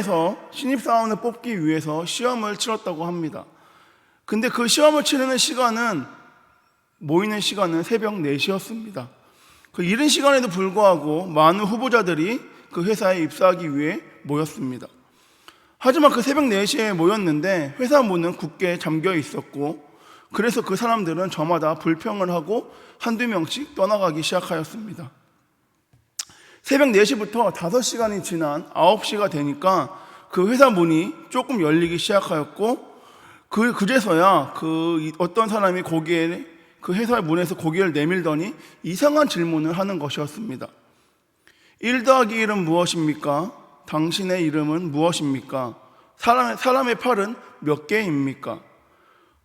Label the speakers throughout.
Speaker 1: 학교에서 신입사원을 뽑기 위해서 시험을 치렀다고 합니다. 근데 그 시험을 치르는 시간은 모이는 시간은 새벽 4시였습니다. 그 이른 시간에도 불구하고 많은 후보자들이 그 회사에 입사하기 위해 모였습니다. 하지만 그 새벽 4시에 모였는데 회사 문은 굳게 잠겨 있었고, 그래서 그 사람들은 저마다 불평을 하고 한두 명씩 떠나가기 시작하였습니다. 새벽 4시부터 5시간이 지난 9시가 되니까 그 회사 문이 조금 열리기 시작하였고, 그제서야 어떤 사람이 그 회사 문에서 고개를 내밀더니 이상한 질문을 하는 것이었습니다. 1 더하기 1은 무엇입니까? 당신의 이름은 무엇입니까? 사람의 팔은 몇 개입니까?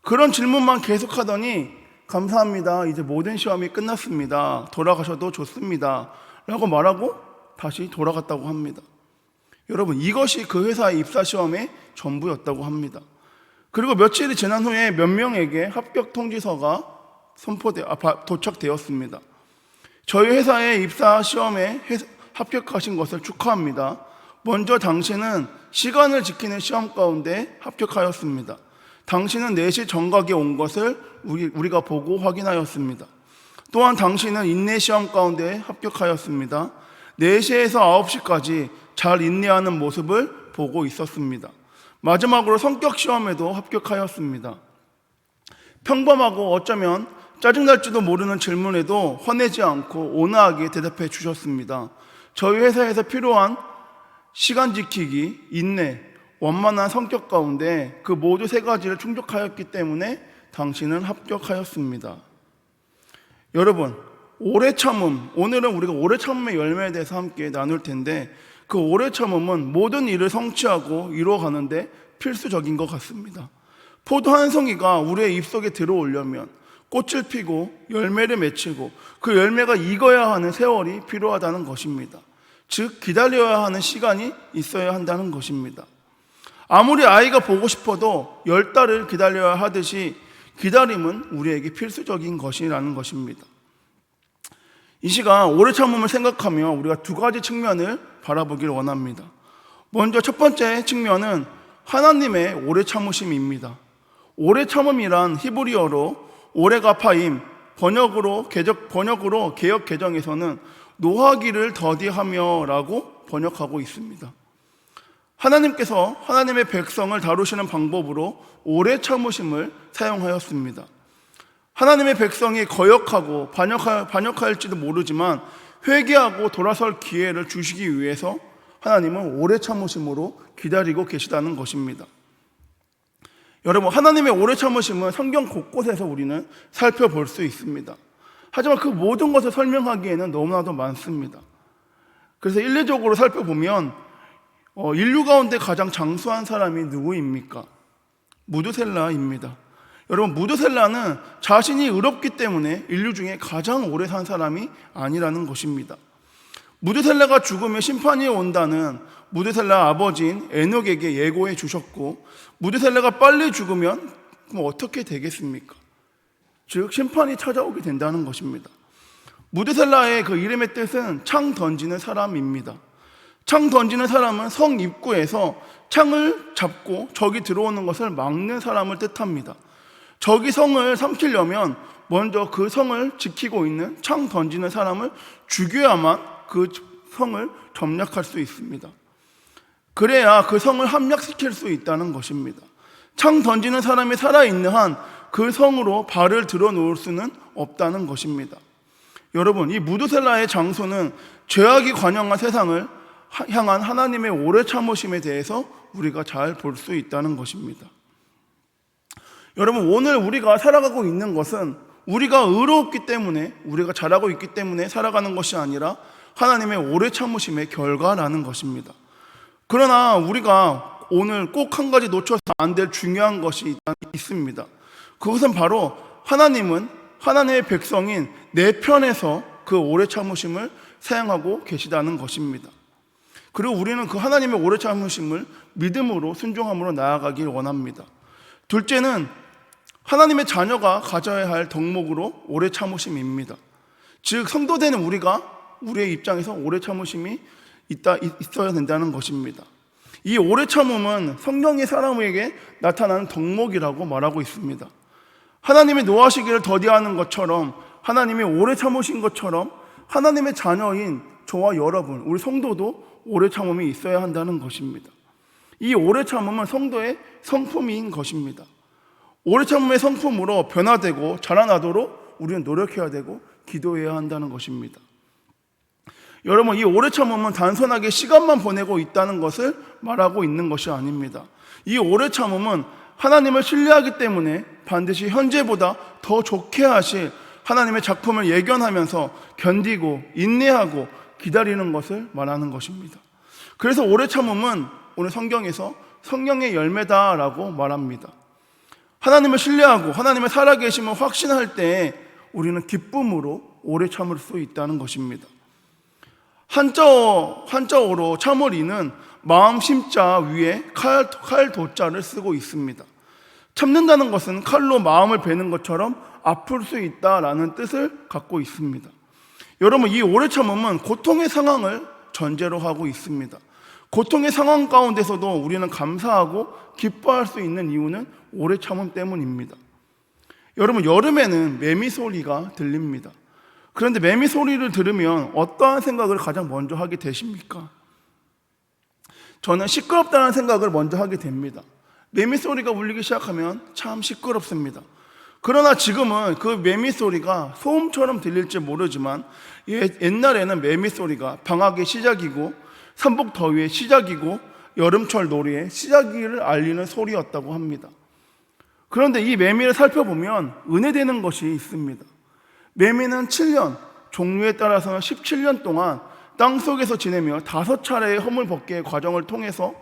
Speaker 1: 그런 질문만 계속하더니 감사합니다. 이제 모든 시험이 끝났습니다. 돌아가셔도 좋습니다. 라고 말하고 다시 돌아갔다고 합니다. 여러분, 이것이 그 회사의 입사시험의 전부였다고 합니다. 그리고 며칠이 지난 후에 몇 명에게 합격 통지서가 도착되었습니다. 저희 회사의 입사시험에 합격하신 것을 축하합니다. 먼저 당신은 시간을 지키는 시험 가운데 합격하였습니다. 당신은 4시 정각에 온 것을 우리가 보고 확인하였습니다. 또한 당신은 인내 시험 가운데 합격하였습니다. 4시에서 9시까지 잘 인내하는 모습을 보고 있었습니다. 마지막으로 성격 시험에도 합격하였습니다. 평범하고 어쩌면 짜증날지도 모르는 질문에도 화내지 않고 온화하게 대답해 주셨습니다. 저희 회사에서 필요한 시간 지키기, 인내, 원만한 성격 가운데 그 모두 3가지를 충족하였기 때문에 당신은 합격하였습니다. 여러분, 오래 참음, 오늘은 우리가 오래 참음의 열매에 대해서 함께 나눌 텐데, 그 오래 참음은 모든 일을 성취하고 이루어가는데 필수적인 것 같습니다. 포도 한 송이가 우리의 입속에 들어오려면 꽃을 피고 열매를 맺히고 그 열매가 익어야 하는 세월이 필요하다는 것입니다. 즉, 기다려야 하는 시간이 있어야 한다는 것입니다. 아무리 아이가 보고 싶어도 10달을 기다려야 하듯이 기다림은 우리에게 필수적인 것이라는 것입니다. 이 시간 오래 참음을 생각하며 우리가 2가지 측면을 바라보길 원합니다. 먼저 첫 번째 측면은 하나님의 오래 참으심입니다. 오래 참음이란 히브리어로 오레가파임, 번역으로 개역 개정에서는 노하기를 더디하며 라고 번역하고 있습니다. 하나님께서 하나님의 백성을 다루시는 방법으로 오래 참으심을 사용하였습니다. 하나님의 백성이 거역하고 반역할지도 모르지만 회개하고 돌아설 기회를 주시기 위해서 하나님은 오래 참으심으로 기다리고 계시다는 것입니다. 여러분, 하나님의 오래 참으심은 성경 곳곳에서 우리는 살펴볼 수 있습니다. 하지만 그 모든 것을 설명하기에는 너무나도 많습니다. 그래서 일례적으로 살펴보면 인류 가운데 가장 장수한 사람이 누구입니까? 무드셀라입니다. 여러분, 무드셀라는 자신이 의롭기 때문에 인류 중에 가장 오래 산 사람이 아니라는 것입니다. 무드셀라가 죽으면 심판이 온다는 무드셀라 아버지인 에녹에게 예고해 주셨고, 무드셀라가 빨리 죽으면 그럼 어떻게 되겠습니까? 즉, 심판이 찾아오게 된다는 것입니다. 무드셀라의 그 이름의 뜻은 창 던지는 사람입니다. 창 던지는 사람은 성 입구에서 창을 잡고 적이 들어오는 것을 막는 사람을 뜻합니다. 적이 성을 삼키려면 먼저 그 성을 지키고 있는 창 던지는 사람을 죽여야만 그 성을 점략할 수 있습니다. 그래야 그 성을 함락시킬 수 있다는 것입니다. 창 던지는 사람이 살아있는 한 그 성으로 발을 들어놓을 수는 없다는 것입니다. 여러분, 이 무드셀라의 장소는 죄악이 관영한 세상을 향한 하나님의 오래 참으심에 대해서 우리가 잘 볼 수 있다는 것입니다. 여러분, 오늘 우리가 살아가고 있는 것은 우리가 의로웠기 때문에, 우리가 잘하고 있기 때문에 살아가는 것이 아니라 하나님의 오래 참으심의 결과라는 것입니다. 그러나 우리가 오늘 꼭 한 가지 놓쳐서 안 될 중요한 것이 있습니다. 그것은 바로 하나님의 백성인 내 편에서 그 오래 참으심을 사용하고 계시다는 것입니다. 그리고 우리는 그 하나님의 오래 참으심을 믿음으로 순종함으로 나아가길 원합니다. 둘째는 하나님의 자녀가 가져야 할 덕목으로 오래 참으심입니다. 즉, 성도되는 우리의 입장에서 오래 참으심이 있어야 된다는 것입니다. 이 오래 참음은 성령이 사람에게 나타나는 덕목이라고 말하고 있습니다. 하나님이 노하시기를 더디하는 것처럼, 하나님이 오래 참으신 것처럼 하나님의 자녀인 저와 여러분, 우리 성도도 오래 참음이 있어야 한다는 것입니다. 이 오래 참음은 성도의 성품인 것입니다. 오래 참음의 성품으로 변화되고 자라나도록 우리는 노력해야 되고 기도해야 한다는 것입니다. 여러분, 이 오래 참음은 단순하게 시간만 보내고 있다는 것을 말하고 있는 것이 아닙니다. 이 오래 참음은 하나님을 신뢰하기 때문에 반드시 현재보다 더 좋게 하실 하나님의 작품을 예견하면서 견디고 인내하고 기다리는 것을 말하는 것입니다. 그래서 오래 참음은 오늘 성경에서 성령의 열매다라고 말합니다. 하나님을 신뢰하고 하나님의 살아계심을 확신할 때 우리는 기쁨으로 오래 참을 수 있다는 것입니다. 한자어로 참으리는 마음 심자 위에 칼 도자를 쓰고 있습니다. 참는다는 것은 칼로 마음을 베는 것처럼 아플 수 있다라는 뜻을 갖고 있습니다. 여러분, 이 오래 참음은 고통의 상황을 전제로 하고 있습니다. 고통의 상황 가운데서도 우리는 감사하고 기뻐할 수 있는 이유는 오래 참음 때문입니다. 여러분, 여름에는 매미 소리가 들립니다. 그런데 매미 소리를 들으면 어떠한 생각을 가장 먼저 하게 되십니까? 저는 시끄럽다는 생각을 먼저 하게 됩니다. 매미 소리가 울리기 시작하면 참 시끄럽습니다. 그러나 지금은 그 매미 소리가 소음처럼 들릴지 모르지만 옛날에는 매미 소리가 방학의 시작이고 삼복 더위의 시작이고 여름철 놀이의 시작을 알리는 소리였다고 합니다. 그런데 이 매미를 살펴보면 은혜되는 것이 있습니다. 매미는 7년, 종류에 따라서는 17년 동안 땅속에서 지내며 5차례의 허물벗기의 과정을 통해서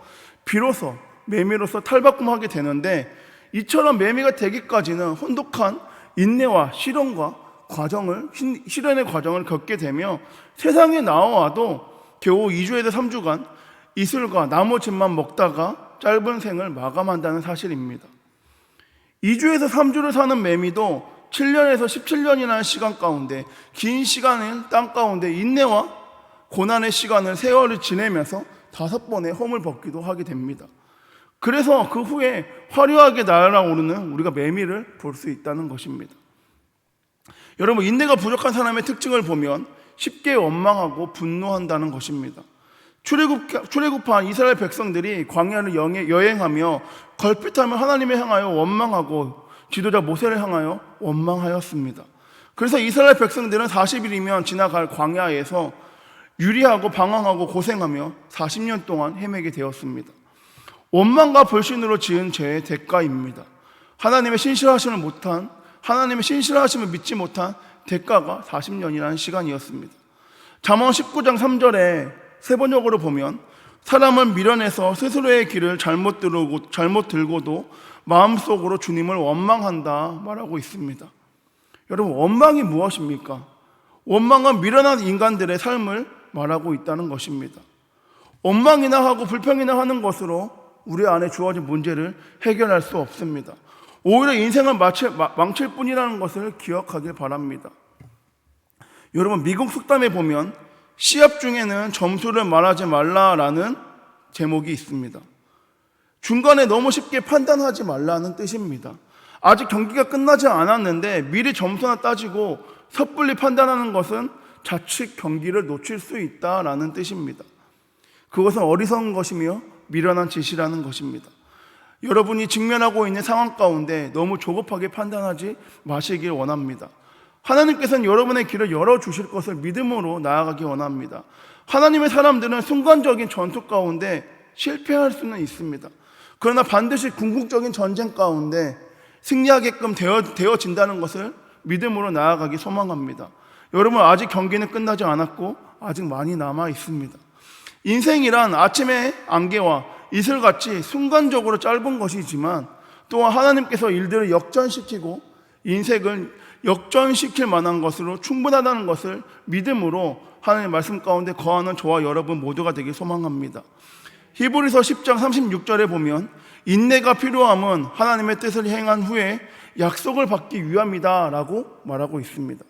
Speaker 1: 비로소 매미로서 탈바꿈하게 되는데, 이처럼 매미가 되기까지는 혼독한 인내와 실련의 과정을 겪게 되며 세상에 나와도 겨우 2주에서 3주간 이슬과 나무즙만 먹다가 짧은 생을 마감한다는 사실입니다. 2주에서 3주를 사는 매미도 7년에서 17년이라는 시간 가운데 긴 시간을 땅 가운데 인내와 고난의 시간을 세월을 지내면서 5번의 허물 벗기도 하게 됩니다. 그래서 그 후에 화려하게 날아오르는 우리가 매미를 볼 수 있다는 것입니다. 여러분, 인내가 부족한 사람의 특징을 보면 쉽게 원망하고 분노한다는 것입니다. 출애굽한 이스라엘 백성들이 광야를 여행하며 걸핏하면 하나님을 향하여 원망하고 지도자 모세를 향하여 원망하였습니다. 그래서 이스라엘 백성들은 40일이면 지나갈 광야에서 유리하고 방황하고 고생하며 40년 동안 헤매게 되었습니다. 원망과 불신으로 지은 죄의 대가입니다. 하나님의 신실하심을 믿지 못한 대가가 40년이라는 시간이었습니다. 잠언 19장 3절에 세번역으로 보면 사람을 밀어내서 스스로의 길을 잘못 들고도 마음속으로 주님을 원망한다 말하고 있습니다. 여러분, 원망이 무엇입니까? 원망은 미련한 인간들의 삶을 말하고 있다는 것입니다. 원망이나 하고 불평이나 하는 것으로 우리 안에 주어진 문제를 해결할 수 없습니다. 오히려 인생을 망칠 뿐이라는 것을 기억하길 바랍니다. 여러분, 미국 속담에 보면 시합 중에는 점수를 말하지 말라라는 제목이 있습니다. 중간에 너무 쉽게 판단하지 말라는 뜻입니다. 아직 경기가 끝나지 않았는데 미리 점수나 따지고 섣불리 판단하는 것은 자칫 경기를 놓칠 수 있다라는 뜻입니다. 그것은 어리석은 것이며 미련한 짓이라는 것입니다. 여러분이 직면하고 있는 상황 가운데 너무 조급하게 판단하지 마시길 원합니다. 하나님께서는 여러분의 길을 열어주실 것을 믿음으로 나아가기 원합니다. 하나님의 사람들은 순간적인 전투 가운데 실패할 수는 있습니다. 그러나 반드시 궁극적인 전쟁 가운데 승리하게끔 되어진다는 것을 믿음으로 나아가기 소망합니다. 여러분, 아직 경기는 끝나지 않았고 아직 많이 남아 있습니다. 인생이란 아침의 안개와 이슬같이 순간적으로 짧은 것이지만 또한 하나님께서 일들을 역전시키고 인생을 역전시킬 만한 것으로 충분하다는 것을 믿음으로 하나님의 말씀 가운데 거하는 저와 여러분 모두가 되길 소망합니다. 히브리서 10장 36절에 보면 인내가 필요함은 하나님의 뜻을 행한 후에 약속을 받기 위함이다 라고 말하고 있습니다.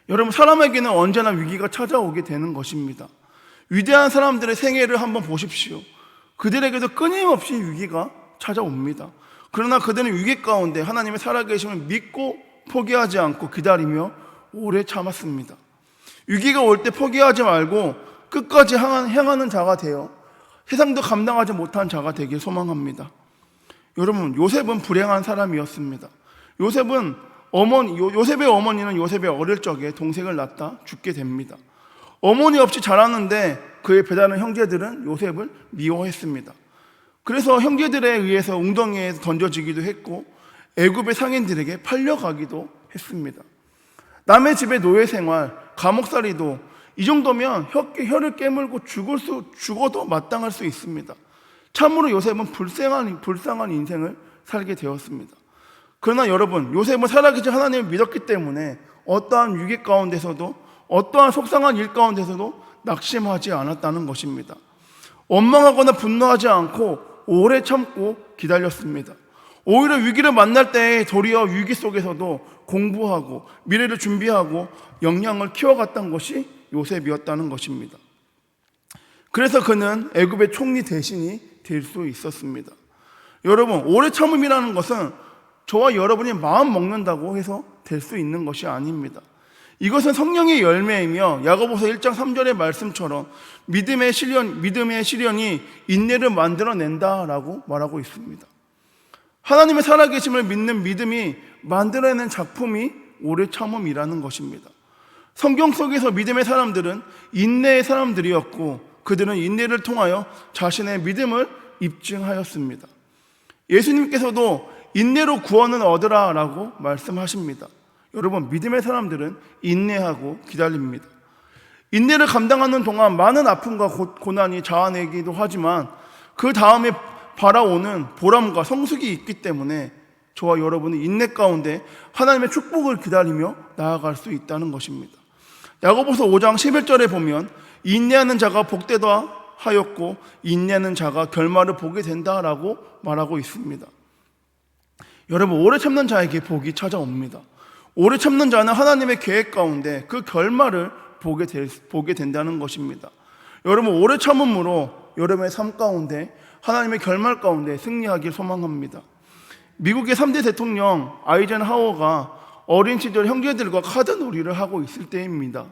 Speaker 1: 여러분, 사람에게는 언제나 위기가 찾아오게 되는 것입니다. 위대한 사람들의 생애를 한번 보십시오. 그들에게도 끊임없이 위기가 찾아옵니다. 그러나 그들은 위기 가운데 하나님의 살아계심을 믿고 포기하지 않고 기다리며 오래 참았습니다. 위기가 올 때 포기하지 말고 끝까지 향하는 자가 되어 세상도 감당하지 못한 자가 되길 소망합니다. 여러분, 요셉은 불행한 사람이었습니다. 요셉의 어머니는 요셉의 어릴 적에 동생을 낳다 죽게 됩니다. 어머니 없이 자라는데 그의 배다른 형제들은 요셉을 미워했습니다. 그래서 형제들에 의해서 웅덩이에 던져지기도 했고 애굽의 상인들에게 팔려가기도 했습니다. 남의 집의 노예 생활, 감옥살이도 이 정도면 혀를 깨물고 죽어도 마땅할 수 있습니다. 참으로 요셉은 불쌍한 인생을 살게 되었습니다. 그러나 여러분, 요셉은 살아계신 하나님을 믿었기 때문에 어떠한 위기 가운데서도 어떠한 속상한 일 가운데서도 낙심하지 않았다는 것입니다. 원망하거나 분노하지 않고 오래 참고 기다렸습니다. 오히려 위기를 만날 때 도리어 위기 속에서도 공부하고 미래를 준비하고 역량을 키워갔던 것이 요셉이었다는 것입니다. 그래서 그는 애굽의 총리 대신이 될 수 있었습니다. 여러분, 오래 참음이라는 것은 저와 여러분이 마음 먹는다고 해서 될 수 있는 것이 아닙니다. 이것은 성령의 열매이며 야고보서 1장 3절의 말씀처럼 믿음의 시련이 인내를 만들어낸다라고 말하고 있습니다. 하나님의 살아계심을 믿는 믿음이 만들어내는 작품이 오래 참음이라는 것입니다. 성경 속에서 믿음의 사람들은 인내의 사람들이었고 그들은 인내를 통하여 자신의 믿음을 입증하였습니다. 예수님께서도 인내로 구원을 얻으라 라고 말씀하십니다. 여러분, 믿음의 사람들은 인내하고 기다립니다. 인내를 감당하는 동안 많은 아픔과 고난이 자아내기도 하지만 그 다음에 바라오는 보람과 성숙이 있기 때문에 저와 여러분은 인내 가운데 하나님의 축복을 기다리며 나아갈 수 있다는 것입니다. 야고보서 5장 11절에 보면 인내하는 자가 복되다 하였고 인내하는 자가 결말을 보게 된다라고 말하고 있습니다. 여러분, 오래 참는 자에게 복이 찾아옵니다. 오래 참는 자는 하나님의 계획 가운데 그 결말을 보게 된다는 것입니다. 여러분, 오래 참음으로 여러분의 삶 가운데 하나님의 결말 가운데 승리하길 소망합니다. 미국의 3대 대통령 아이젠하워가 어린 시절 형제들과 카드놀이를 하고 있을 때입니다.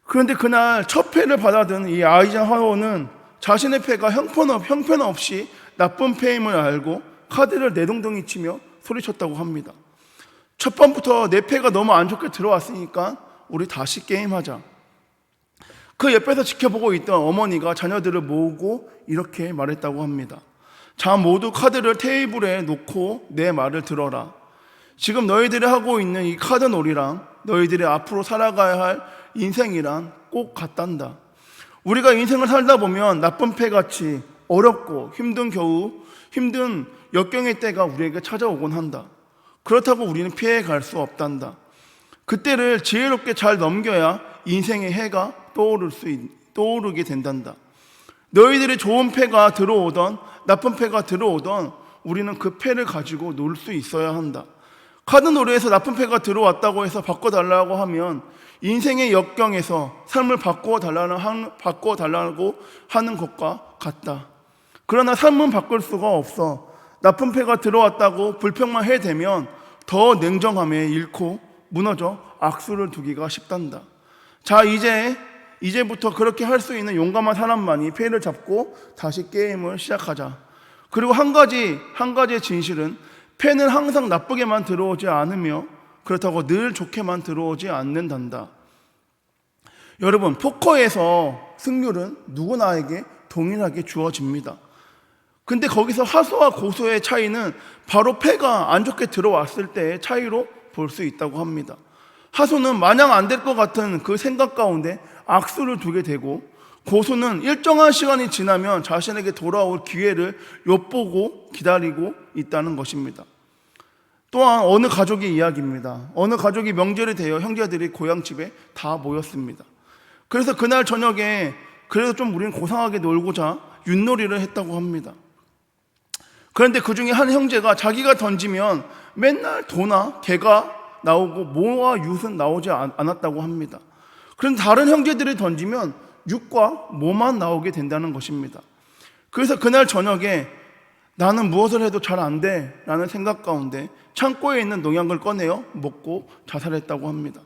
Speaker 1: 그런데 그날 첫 패를 받아든 이 아이젠하워는 자신의 패가 형편없이 나쁜 패임을 알고 카드를 내동댕이 치며 소리쳤다고 합니다. 첫 판부터 내 패가 너무 안 좋게 들어왔으니까 우리 다시 게임하자. 그 옆에서 지켜보고 있던 어머니가 자녀들을 모으고 이렇게 말했다고 합니다. 자, 모두 카드를 테이블에 놓고 내 말을 들어라. 지금 너희들이 하고 있는 이 카드놀이랑 너희들이 앞으로 살아가야 할 인생이랑 꼭 같단다. 우리가 인생을 살다 보면 나쁜 패같이 어렵고 힘든 역경의 때가 우리에게 찾아오곤 한다. 그렇다고 우리는 피해갈 수 없단다. 그때를 지혜롭게 잘 넘겨야 인생의 해가 떠오르게 된단다. 너희들이 좋은 패가 들어오던 나쁜 패가 들어오던 우리는 그 패를 가지고 놀 수 있어야 한다. 카드놀이에서 나쁜 패가 들어왔다고 해서 바꿔달라고 하면 인생의 역경에서 삶을 바꿔달라고 하는 것과 같다. 그러나 삶은 바꿀 수가 없어. 나쁜 패가 들어왔다고 불평만 해대면 더 냉정함에 잃고 무너져 악수를 두기가 쉽단다. 자, 이제부터 그렇게 할 수 있는 용감한 사람만이 패를 잡고 다시 게임을 시작하자. 그리고 한 가지의 진실은 패는 항상 나쁘게만 들어오지 않으며 그렇다고 늘 좋게만 들어오지 않는단다. 여러분, 포커에서 승률은 누구나에게 동일하게 주어집니다. 근데 거기서 하소와 고소의 차이는 바로 패가 안 좋게 들어왔을 때의 차이로 볼 수 있다고 합니다. 하소는 마냥 안 될 것 같은 그 생각 가운데 악수를 두게 되고, 고소는 일정한 시간이 지나면 자신에게 돌아올 기회를 엿보고 기다리고 있다는 것입니다. 또한 어느 가족의 이야기입니다. 어느 가족이 명절이 되어 형제들이 고향집에 다 모였습니다. 그래서 그날 저녁에 그래도 좀 우리는 고상하게 놀고자 윷놀이를 했다고 합니다. 그런데 그 중에 한 형제가 자기가 던지면 맨날 도나 개가 나오고 모와 윷은 나오지 않았다고 합니다. 그런데 다른 형제들이 던지면 윷과 모만 나오게 된다는 것입니다. 그래서 그날 저녁에 나는 무엇을 해도 잘 안 돼 라는 생각 가운데 창고에 있는 농약을 꺼내어 먹고 자살했다고 합니다.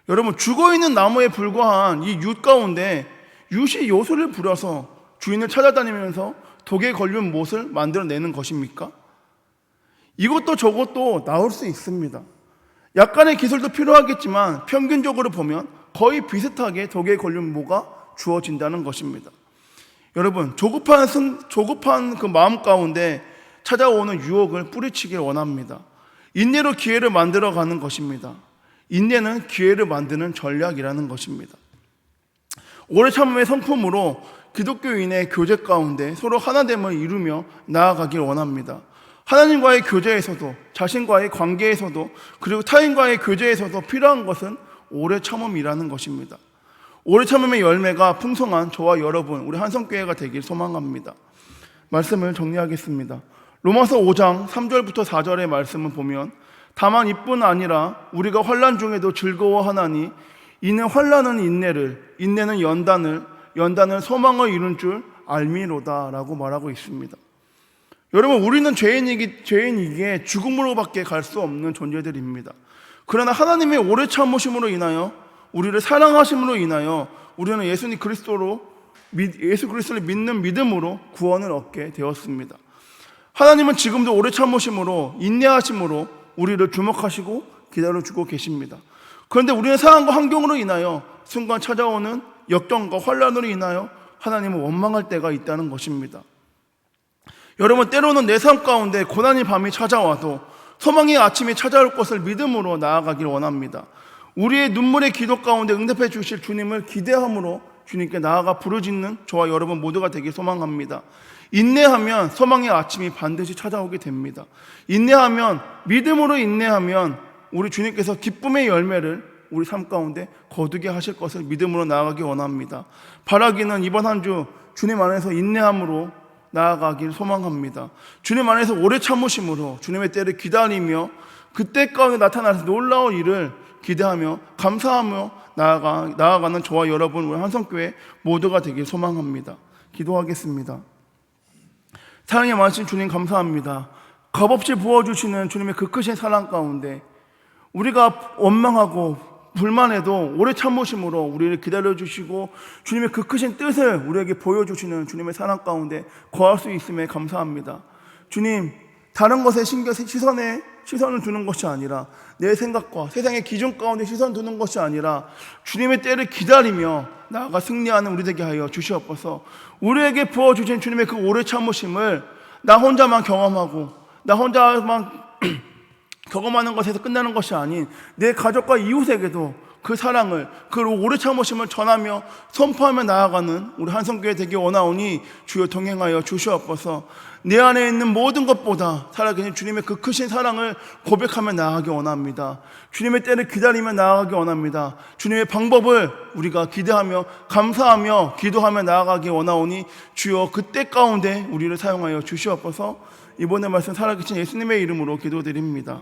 Speaker 1: 여러분, 죽어있는 나무에 불과한 이 윷 가운데 윷이 요술을 부려서 주인을 찾아다니면서 독에 걸린 못을 만들어내는 것입니까? 이것도 저것도 나올 수 있습니다. 약간의 기술도 필요하겠지만 평균적으로 보면 거의 비슷하게 독에 걸린 모가 주어진다는 것입니다. 여러분, 조급한 그 마음 가운데 찾아오는 유혹을 뿌리치길 원합니다. 인내로 기회를 만들어가는 것입니다. 인내는 기회를 만드는 전략이라는 것입니다. 오래 참음의 성품으로 기독교인의 교제 가운데 서로 하나됨을 이루며 나아가길 원합니다. 하나님과의 교제에서도, 자신과의 관계에서도, 그리고 타인과의 교제에서도 필요한 것은 오래 참음이라는 것입니다. 오래 참음의 열매가 풍성한 저와 여러분, 우리 한성교회가 되길 소망합니다. 말씀을 정리하겠습니다. 로마서 5장 3절부터 4절의 말씀을 보면, 다만 이뿐 아니라 우리가 환난 중에도 즐거워하나니 이는 환난은 인내를, 인내는 연단을 소망을 이룬 줄 알미로다 라고 말하고 있습니다. 여러분, 우리는 죄인이기에 죽음으로밖에 갈 수 없는 존재들입니다. 그러나 하나님의 오래 참으심으로 인하여, 우리를 사랑하심으로 인하여 우리는 예수 그리스도를 믿는 믿음으로 구원을 얻게 되었습니다. 하나님은 지금도 오래 참으심으로, 인내하심으로 우리를 주목하시고 기다려주고 계십니다. 그런데 우리는 상황과 환경으로 인하여 순간 찾아오는 역경과 환난으로 인하여 하나님을 원망할 때가 있다는 것입니다. 여러분, 때로는 내 삶 가운데 고난의 밤이 찾아와도 소망의 아침이 찾아올 것을 믿음으로 나아가길 원합니다. 우리의 눈물의 기도 가운데 응답해 주실 주님을 기대함으로 주님께 나아가 부르짖는 저와 여러분 모두가 되길 소망합니다. 인내하면 소망의 아침이 반드시 찾아오게 됩니다. 믿음으로 인내하면 우리 주님께서 기쁨의 열매를 우리 삶 가운데 거두게 하실 것을 믿음으로 나아가기 원합니다. 바라기는 이번 한 주 주님 안에서 인내함으로 나아가길 소망합니다. 주님 안에서 오래 참으심으로 주님의 때를 기다리며 그때 가운데 나타나서 놀라운 일을 기대하며 감사하며 나아가는 저와 여러분, 우리 한성교회 모두가 되길 소망합니다. 기도하겠습니다. 사랑의 많으신 주님, 감사합니다. 값없이 부어주시는 주님의 그 크신 사랑 가운데 우리가 원망하고 불만해도 오래 참으심으로 우리를 기다려주시고 주님의 그 크신 뜻을 우리에게 보여주시는 주님의 사랑 가운데 거할 수 있음에 감사합니다. 주님, 다른 것에 시선을 두는 것이 아니라 내 생각과 세상의 기준 가운데 시선 두는 것이 아니라 주님의 때를 기다리며 나아가 승리하는 우리 되게 하여 주시옵소서. 우리에게 부어주신 주님의 그 오래 참으심을 나 혼자만 경험하고 나 혼자만 경험하는 것에서 끝나는 것이 아닌 내 가족과 이웃에게도 그 사랑을, 그 오래 참으심을 전하며 선포하며 나아가는 우리 한성교회 되기 원하오니 주여 동행하여 주시옵소서. 내 안에 있는 모든 것보다 살아계신 주님의 그 크신 사랑을 고백하며 나아가기 원합니다. 주님의 때를 기다리며 나아가기 원합니다. 주님의 방법을 우리가 기대하며 감사하며 기도하며 나아가기 원하오니 주여 그때 가운데 우리를 사용하여 주시옵소서. 이번에 말씀 살아계신 예수님의 이름으로 기도드립니다.